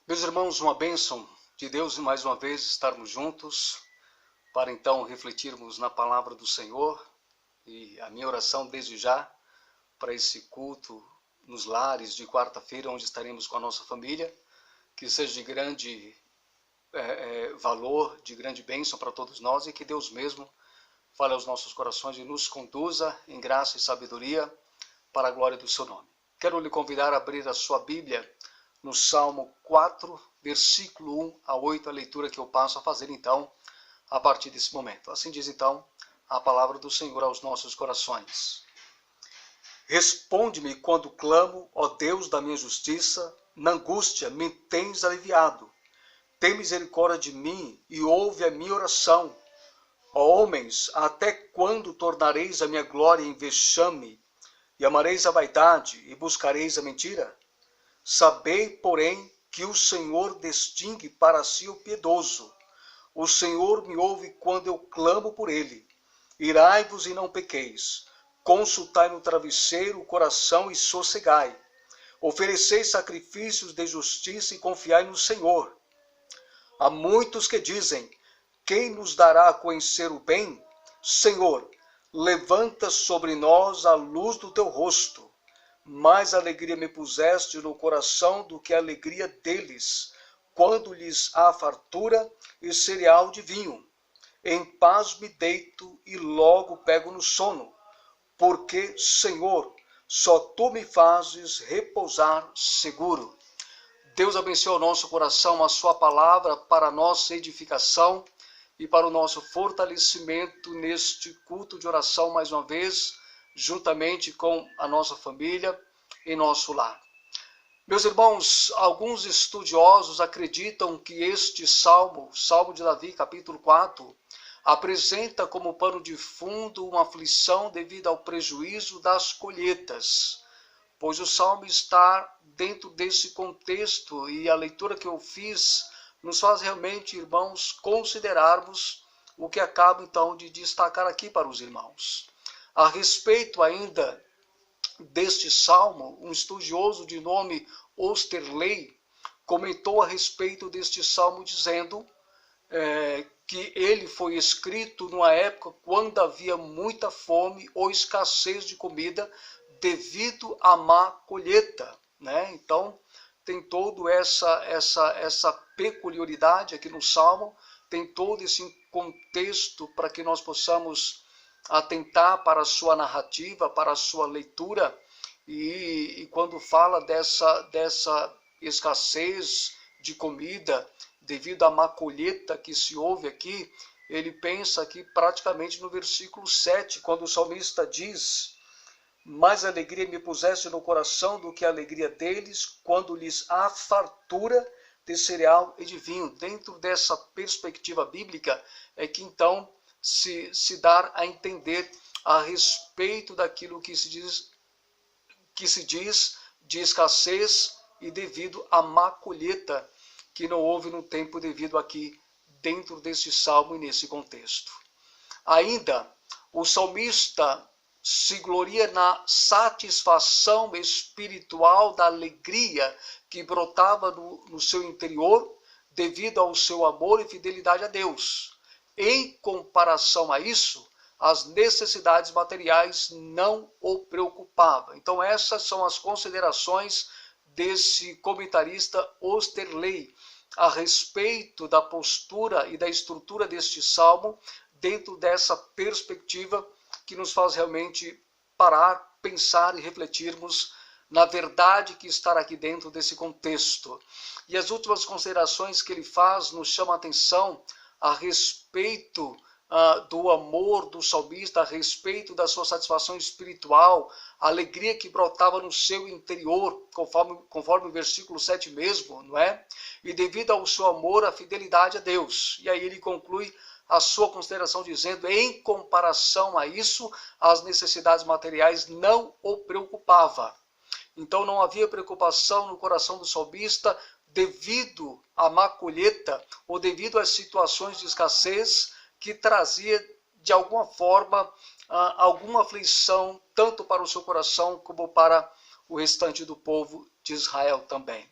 Meus irmãos, uma bênção de Deus e mais uma vez estarmos juntos para então refletirmos na palavra do Senhor, e a minha oração desde já para esse culto nos lares de quarta-feira, onde estaremos com a nossa família, que seja de grande valor, de grande bênção para todos nós, e que Deus mesmo fale aos nossos corações e nos conduza em graça e sabedoria para a glória do seu nome. Quero lhe convidar a abrir a sua Bíblia no Salmo 4, versículo 1 a 8, a leitura que eu passo a fazer então, a partir desse momento. Assim diz então a palavra do Senhor aos nossos corações. Responde-me quando clamo, ó Deus da minha justiça, na angústia me tens aliviado. Tem misericórdia de mim e ouve a minha oração. Ó homens, até quando tornareis a minha glória em vexame, e amareis a vaidade e buscareis a mentira? Sabei, porém, que o Senhor distingue para si o piedoso. O Senhor me ouve quando eu clamo por ele. Irai-vos e não pequeis. Consultai no travesseiro o coração e sossegai. Oferecei sacrifícios de justiça e confiai no Senhor. Há muitos que dizem: quem nos dará a conhecer o bem? Senhor, levanta sobre nós a luz do teu rosto. Mais alegria me puseste no coração do que a alegria deles, quando lhes há fartura e cereal de vinho. Em paz me deito e logo pego no sono, porque, Senhor, só tu me fazes repousar seguro. Deus abençoe o nosso coração, a sua palavra para a nossa edificação e para o nosso fortalecimento neste culto de oração mais uma vez, juntamente com a nossa família em nosso lar. Meus irmãos, alguns estudiosos acreditam que este Salmo de Davi, capítulo 4, apresenta como pano de fundo uma aflição devido ao prejuízo das colheitas, pois o Salmo está dentro desse contexto e a leitura que eu fiz nos faz realmente, irmãos, considerarmos o que acabo então de destacar aqui para os irmãos. A respeito ainda deste salmo, um estudioso de nome Osterley comentou a respeito deste salmo dizendo que ele foi escrito numa época quando havia muita fome ou escassez de comida devido à má colheita, né? Então tem toda essa peculiaridade aqui no salmo, tem todo esse contexto para que nós possamos atentar para a sua narrativa, para a sua leitura, e quando fala dessa escassez de comida devido à má colheita que se houve aqui, ele pensa aqui praticamente no versículo 7, quando o salmista diz: mais alegria me puseste no coração do que a alegria deles, quando lhes há fartura de cereal e de vinho. Dentro dessa perspectiva bíblica é que então se dar a entender a respeito daquilo que se diz de escassez e devido à má colheita que não houve no tempo devido aqui dentro desse salmo e nesse contexto. Ainda, o salmista se gloria na satisfação espiritual da alegria que brotava no seu interior devido ao seu amor e fidelidade a Deus. Em comparação a isso, as necessidades materiais não o preocupavam. Então essas são as considerações desse comentarista Osterley a respeito da postura e da estrutura deste salmo dentro dessa perspectiva que nos faz realmente parar, pensar e refletirmos na verdade que está aqui dentro desse contexto. E as últimas considerações que ele faz nos chamam a atenção a respeito do amor do salmista, a respeito da sua satisfação espiritual, a alegria que brotava no seu interior, conforme o versículo 7 mesmo, não é? E devido ao seu amor, a fidelidade a Deus. E aí ele conclui a sua consideração dizendo: em comparação a isso, as necessidades materiais não o preocupava. Então não havia preocupação no coração do salmista devido à má colheita ou devido às situações de escassez que trazia de alguma forma alguma aflição tanto para o seu coração como para o restante do povo de Israel também.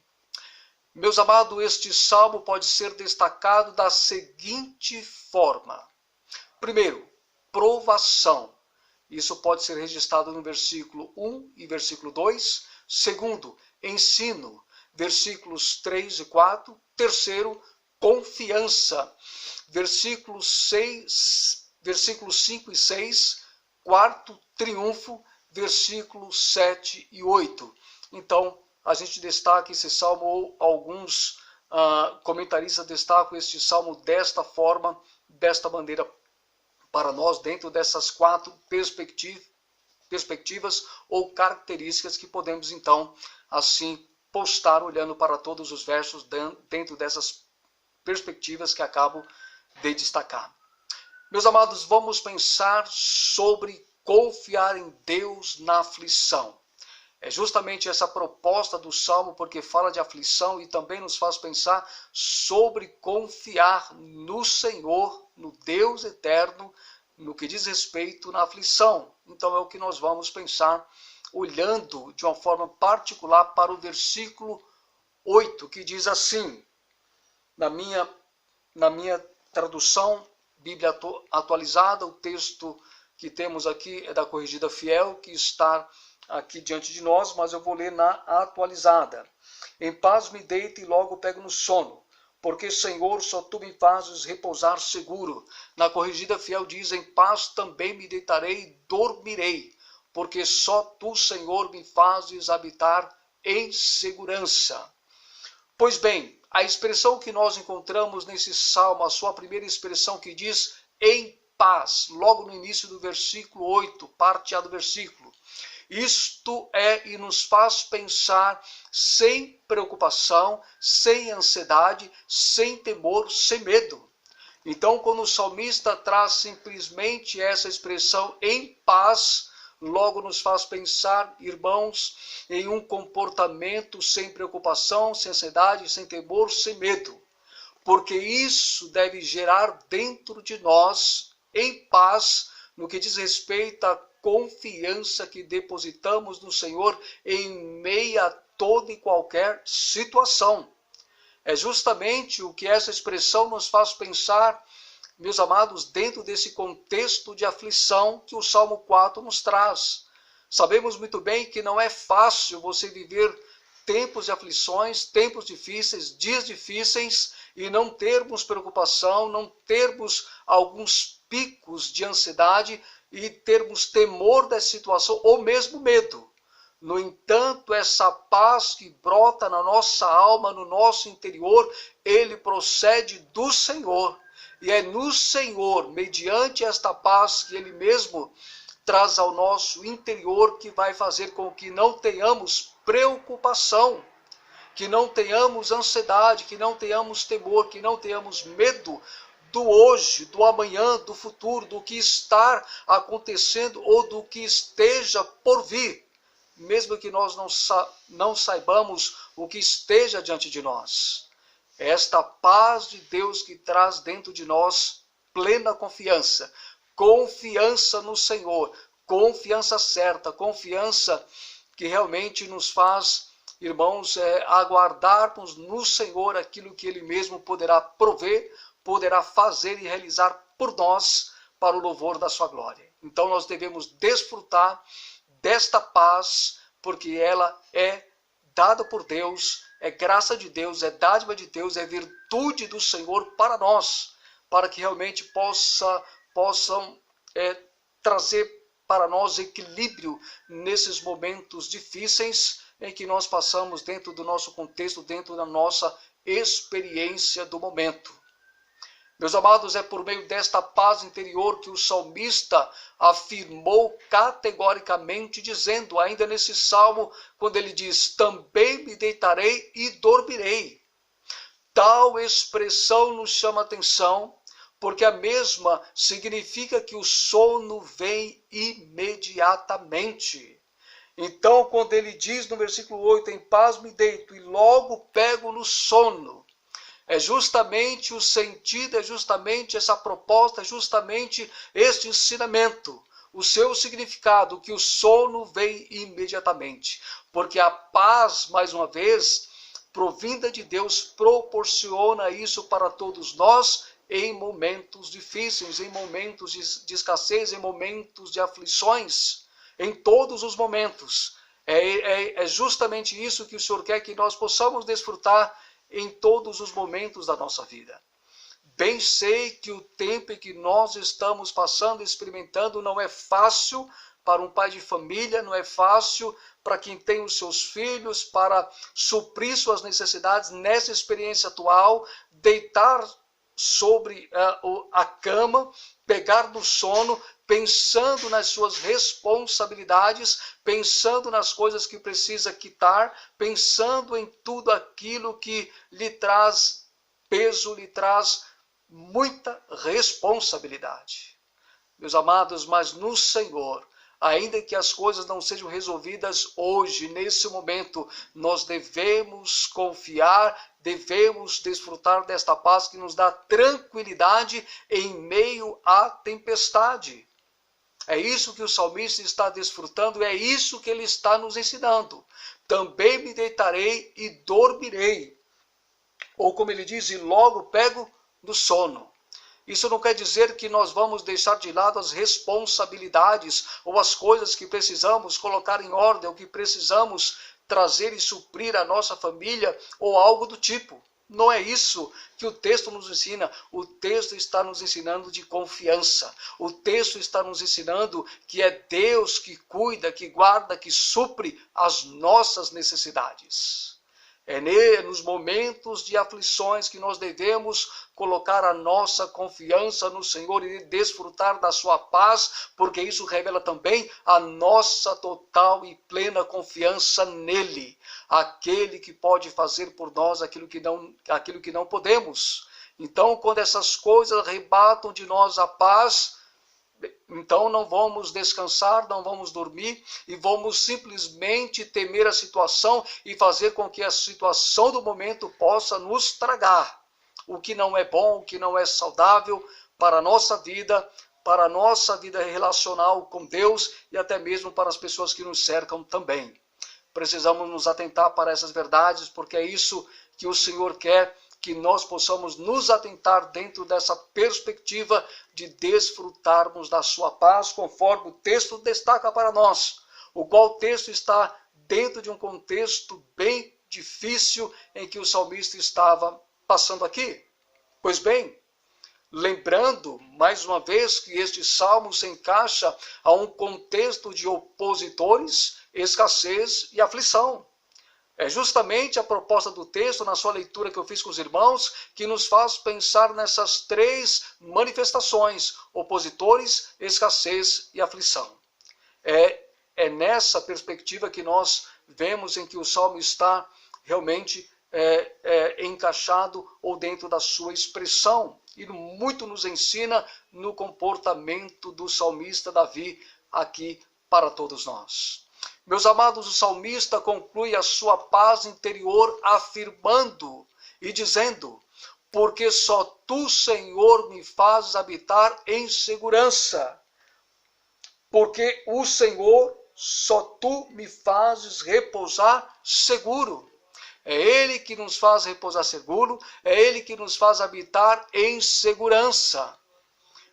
Meus amados, este salmo pode ser destacado da seguinte forma. Primeiro, provação. Isso pode ser registrado no versículo 1 e versículo 2. Segundo, ensino, versículos 3 e 4. Terceiro, confiança, versículos 5 e 6. Quarto, triunfo, versículos 7 e 8. Então, a gente destaca esse salmo, ou alguns comentaristas destacam este salmo desta forma, desta maneira, para nós, dentro dessas 4 perspectivas ou características que podemos, então, assim, postar olhando para todos os versos dentro dessas perspectivas que acabo de destacar. Meus amados, vamos pensar sobre confiar em Deus na aflição. É justamente essa proposta do Salmo, porque fala de aflição e também nos faz pensar sobre confiar no Senhor, no Deus eterno, no que diz respeito na aflição. Então é o que nós vamos pensar, olhando de uma forma particular para o versículo 8, que diz assim, na minha tradução, Bíblia atualizada, o texto que temos aqui é da Corrigida Fiel, que está aqui diante de nós, mas eu vou ler na atualizada. Em paz me deito e logo pego no sono, porque, Senhor, só Tu me fazes repousar seguro. Na Corrigida Fiel diz, em paz também me deitarei e dormirei, porque só Tu, Senhor, me fazes habitar em segurança. Pois bem, a expressão que nós encontramos nesse salmo, a sua primeira expressão que diz em paz, logo no início do versículo 8, parte A do versículo. Isto é e nos faz pensar sem preocupação, sem ansiedade, sem temor, sem medo. Então, quando o salmista traz simplesmente essa expressão em paz, logo nos faz pensar, irmãos, em um comportamento sem preocupação, sem ansiedade, sem temor, sem medo. Porque isso deve gerar dentro de nós, em paz, no que diz respeito à confiança que depositamos no Senhor em meio a toda e qualquer situação. É justamente o que essa expressão nos faz pensar, meus amados, dentro desse contexto de aflição que o Salmo 4 nos traz. Sabemos muito bem que não é fácil você viver tempos de aflições, tempos difíceis, dias difíceis, e não termos preocupação, não termos alguns picos de ansiedade e termos temor dessa situação ou mesmo medo. No entanto, essa paz que brota na nossa alma, no nosso interior, ele procede do Senhor. E é no Senhor, mediante esta paz que ele mesmo traz ao nosso interior, que vai fazer com que não tenhamos preocupação, que não tenhamos ansiedade, que não tenhamos temor, que não tenhamos medo do hoje, do amanhã, do futuro, do que está acontecendo ou do que esteja por vir, mesmo que nós não saibamos o que esteja diante de nós. Esta paz de Deus que traz dentro de nós plena confiança, confiança no Senhor, confiança certa, confiança que realmente nos faz, irmãos, aguardarmos no Senhor aquilo que Ele mesmo poderá prover, poderá fazer e realizar por nós para o louvor da sua glória. Então nós devemos desfrutar desta paz, porque ela é dada por Deus, é graça de Deus, é dádiva de Deus, é virtude do Senhor para nós, para que realmente possam trazer para nós equilíbrio nesses momentos difíceis em que nós passamos dentro do nosso contexto, dentro da nossa experiência do momento. Meus amados, é por meio desta paz interior que o salmista afirmou categoricamente, dizendo, ainda nesse salmo, quando ele diz, também me deitarei e dormirei. Tal expressão nos chama a atenção, porque a mesma significa que o sono vem imediatamente. Então, quando ele diz no versículo 8, em paz me deito e logo pego no sono, é justamente o sentido, é justamente essa proposta, é justamente este ensinamento, o seu significado, que o sono vem imediatamente. Porque a paz, mais uma vez, provinda de Deus, proporciona isso para todos nós em momentos difíceis, em momentos de escassez, em momentos de aflições, em todos os momentos. É justamente isso que o Senhor quer que nós possamos desfrutar em todos os momentos da nossa vida. Bem sei que o tempo em que nós estamos passando, experimentando, não é fácil para um pai de família, não é fácil para quem tem os seus filhos, para suprir suas necessidades nessa experiência atual, deitar sobre a cama, pegar no sono, pensando nas suas responsabilidades, pensando nas coisas que precisa quitar, pensando em tudo aquilo que lhe traz peso, lhe traz muita responsabilidade. Meus amados, mas no Senhor, ainda que as coisas não sejam resolvidas hoje, nesse momento, nós devemos confiar, devemos desfrutar desta paz que nos dá tranquilidade em meio à tempestade. É isso que o salmista está desfrutando, é isso que ele está nos ensinando. Também me deitarei e dormirei. Ou como ele diz, e logo pego do sono. Isso não quer dizer que nós vamos deixar de lado as responsabilidades ou as coisas que precisamos colocar em ordem, ou que precisamos trazer e suprir a nossa família ou algo do tipo. Não é isso que o texto nos ensina. O texto está nos ensinando de confiança. O texto está nos ensinando que é Deus que cuida, que guarda, que supre as nossas necessidades. É nos momentos de aflições que nós devemos colocar a nossa confiança no Senhor e desfrutar da sua paz, porque isso revela também a nossa total e plena confiança nele, aquele que pode fazer por nós aquilo que não podemos. Então, quando essas coisas arrebatam de nós a paz, então não vamos descansar, não vamos dormir e vamos simplesmente temer a situação e fazer com que a situação do momento possa nos tragar. O que não é bom, o que não é saudável para a nossa vida relacional com Deus e até mesmo para as pessoas que nos cercam também. Precisamos nos atentar para essas verdades, porque é isso que o Senhor quer, que nós possamos nos atentar dentro dessa perspectiva de desfrutarmos da sua paz, conforme o texto destaca para nós, o qual texto está dentro de um contexto bem difícil em que o salmista estava passando aqui. Pois bem, lembrando mais uma vez que este salmo se encaixa a um contexto de opositores, escassez e aflição. É justamente a proposta do texto, na sua leitura que eu fiz com os irmãos, que nos faz pensar nessas três manifestações: opositores, escassez e aflição. É nessa perspectiva que nós vemos em que o salmo está realmente encaixado ou dentro da sua expressão. E muito nos ensina no comportamento do salmista Davi aqui para todos nós. Meus amados, o salmista conclui a sua paz interior afirmando e dizendo: porque só tu, Senhor, me fazes habitar em segurança. Porque o Senhor, só tu me fazes repousar seguro. É Ele que nos faz repousar seguro, é Ele que nos faz habitar em segurança.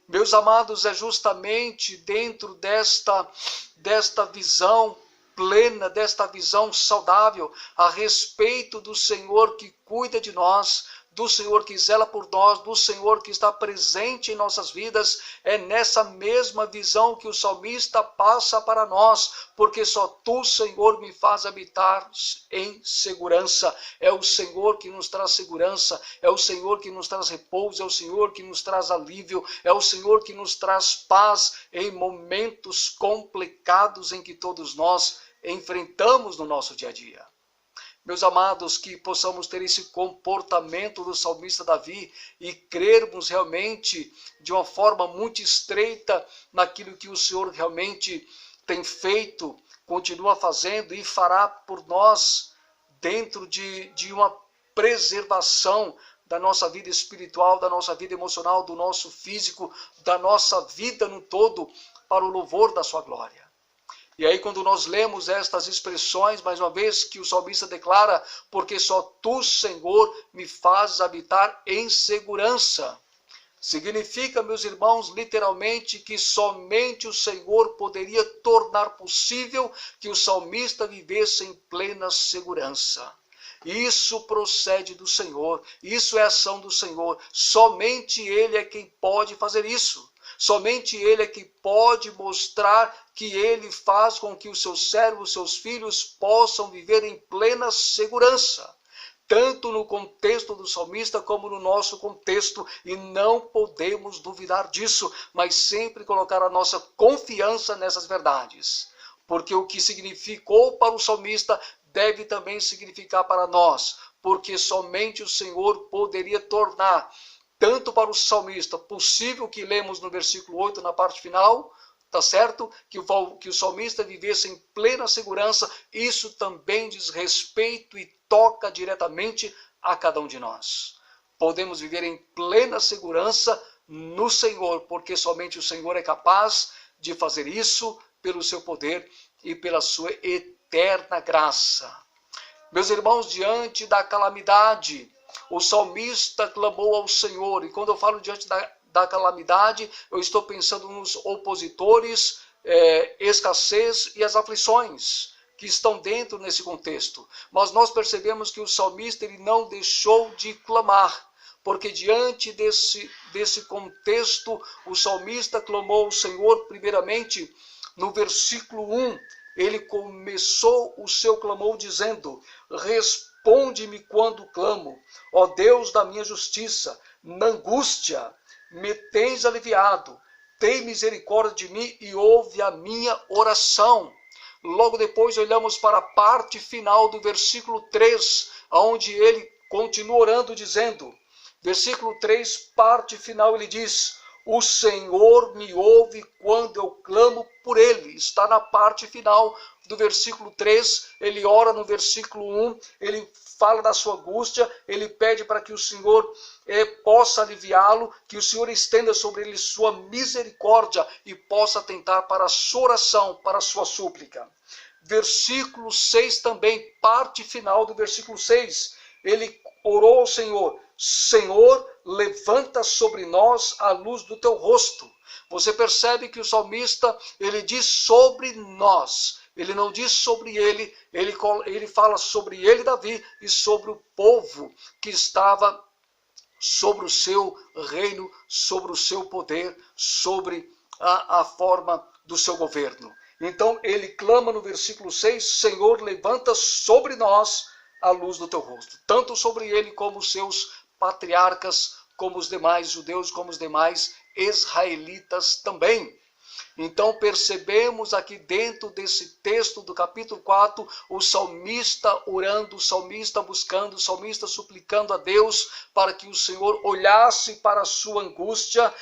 Meus amados, é justamente dentro desta visão plena, desta visão saudável, a respeito do Senhor que cuida de nós, do Senhor que zela por nós, do Senhor que está presente em nossas vidas, é nessa mesma visão que o salmista passa para nós, porque só tu, Senhor, me faz habitar em segurança. É o Senhor que nos traz segurança, é o Senhor que nos traz repouso, é o Senhor que nos traz alívio, é o Senhor que nos traz paz em momentos complicados em que todos nós enfrentamos no nosso dia a dia. Meus amados, que possamos ter esse comportamento do salmista Davi e crermos realmente de uma forma muito estreita naquilo que o Senhor realmente tem feito, continua fazendo e fará por nós dentro de uma preservação da nossa vida espiritual, da nossa vida emocional, do nosso físico, da nossa vida no todo, para o louvor da sua glória. E aí quando nós lemos estas expressões, mais uma vez, que o salmista declara, porque só tu, Senhor, me fazes habitar em segurança. Significa, meus irmãos, literalmente que somente o Senhor poderia tornar possível que o salmista vivesse em plena segurança. Isso procede do Senhor, isso é ação do Senhor. Somente Ele é quem pode fazer isso. Somente Ele é que pode mostrar que Ele faz com que os seus servos, seus filhos, possam viver em plena segurança. Tanto no contexto do salmista como no nosso contexto, e não podemos duvidar disso, mas sempre colocar a nossa confiança nessas verdades. Porque o que significou para o salmista deve também significar para nós, porque somente o Senhor poderia tornar, tanto para o salmista, possível que lemos no versículo 8, na parte final, tá certo? Que o salmista vivesse em plena segurança. Isso também diz respeito e toca diretamente a cada um de nós. Podemos viver em plena segurança no Senhor, porque somente o Senhor é capaz de fazer isso pelo seu poder e pela sua eterna graça. Meus irmãos, diante da calamidade, o salmista clamou ao Senhor. E quando eu falo diante da calamidade, eu estou pensando nos opositores, escassez e as aflições que estão dentro nesse contexto. Mas nós percebemos que o salmista ele não deixou de clamar, porque diante desse contexto, o salmista clamou ao Senhor primeiramente no versículo 1. Ele começou o seu clamor dizendo: responde-me quando clamo, ó Deus da minha justiça, na angústia me tens aliviado, tem misericórdia de mim e ouve a minha oração. Logo depois olhamos para a parte final do versículo 3, onde ele continua orando dizendo, versículo 3, parte final, ele diz: o Senhor me ouve quando eu clamo por ele. Está na parte final do versículo 3, ele ora no versículo 1, ele fala da sua angústia, ele pede para que o Senhor possa aliviá-lo, que o Senhor estenda sobre ele sua misericórdia e possa atentar para a sua oração, para a sua súplica. Versículo 6 também, parte final do versículo 6, ele orou ao Senhor: Senhor, levanta sobre nós a luz do teu rosto. Você percebe que o salmista, ele diz sobre nós, ele não diz sobre ele, ele fala sobre ele, Davi, e sobre o povo que estava sobre o seu reino, sobre o seu poder, sobre a forma do seu governo. Então ele clama no versículo 6, Senhor, levanta sobre nós a luz do teu rosto. Tanto sobre ele como os seus patriarcas, como os demais judeus, como os demais israelitas também. Então percebemos aqui dentro desse texto do capítulo 4, o salmista orando, o salmista buscando, o salmista suplicando a Deus para que o Senhor olhasse para a sua angústia,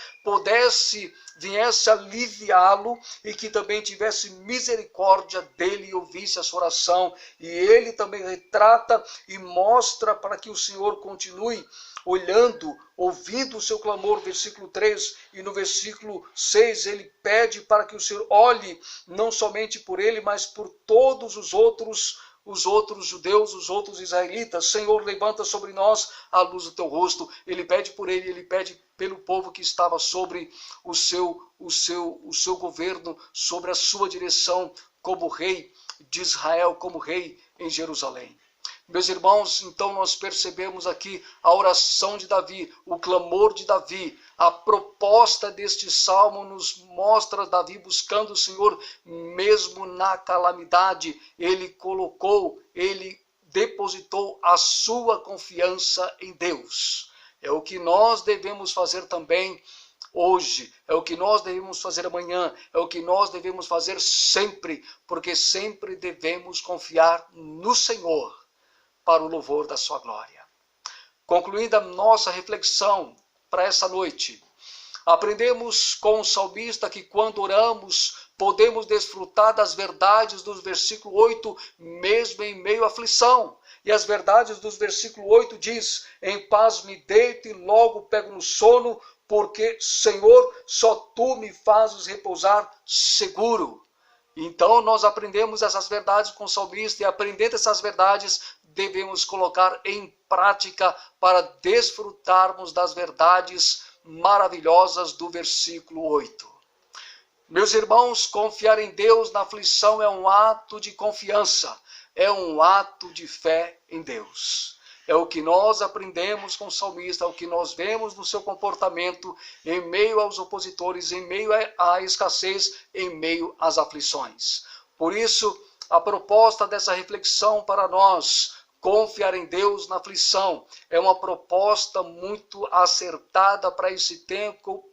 viesse aliviá-lo e que também tivesse misericórdia dele e ouvisse a sua oração. E ele também retrata e mostra para que o Senhor continue olhando, ouvindo o seu clamor, versículo 3, e no versículo 6 ele pede para que o Senhor olhe não somente por ele, mas por todos os outros judeus, os outros israelitas. Senhor, levanta sobre nós a luz do teu rosto. Ele pede por ele, ele pede pelo povo que estava sobre o seu governo, sobre a sua direção como rei de Israel, como rei em Jerusalém. Meus irmãos, então nós percebemos aqui a oração de Davi, o clamor de Davi. A proposta deste salmo nos mostra Davi buscando o Senhor mesmo na calamidade. Ele depositou a sua confiança em Deus. É o que nós devemos fazer também hoje, é o que nós devemos fazer amanhã, é o que nós devemos fazer sempre, porque sempre devemos confiar no Senhor para o louvor da sua glória. Concluindo a nossa reflexão para essa noite, aprendemos com o salmista que quando oramos, podemos desfrutar das verdades do versículo 8, mesmo em meio à aflição. E as verdades do versículo 8 diz, em paz me deito e logo pego no sono, porque, Senhor, só Tu me fazes repousar seguro. Então nós aprendemos essas verdades com o salmista e aprendendo essas verdades devemos colocar em prática para desfrutarmos das verdades maravilhosas do versículo 8. Meus irmãos, confiar em Deus na aflição é um ato de confiança, é um ato de fé em Deus. É o que nós aprendemos com o salmista, é o que nós vemos no seu comportamento em meio aos opositores, em meio à escassez, em meio às aflições. Por isso, a proposta dessa reflexão para nós, confiar em Deus na aflição, é uma proposta muito acertada para esse tempo,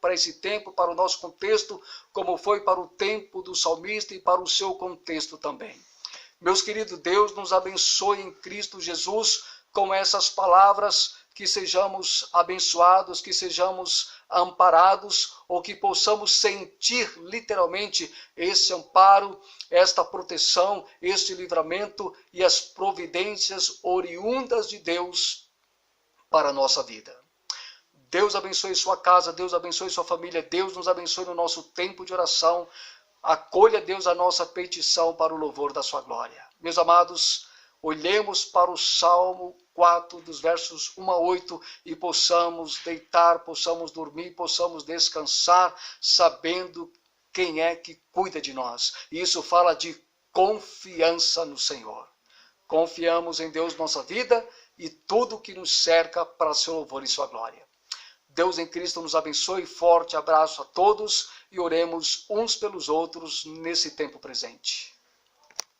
para o nosso contexto, como foi para o tempo do salmista e para o seu contexto também. Meus queridos, Deus nos abençoe em Cristo Jesus com essas palavras, que sejamos abençoados, que sejamos amparados, ou que possamos sentir literalmente esse amparo, esta proteção, este livramento e as providências oriundas de Deus para a nossa vida. Deus abençoe sua casa, Deus abençoe sua família, Deus nos abençoe no nosso tempo de oração. Acolha, Deus, a nossa petição para o louvor da sua glória. Meus amados, olhemos para o Salmo 4, dos versos 1 a 8, e possamos deitar, possamos dormir, possamos descansar, sabendo quem é que cuida de nós. E isso fala de confiança no Senhor. Confiamos em Deus nossa vida e tudo que nos cerca para seu louvor e sua glória. Deus em Cristo nos abençoe, forte abraço a todos e oremos uns pelos outros nesse tempo presente.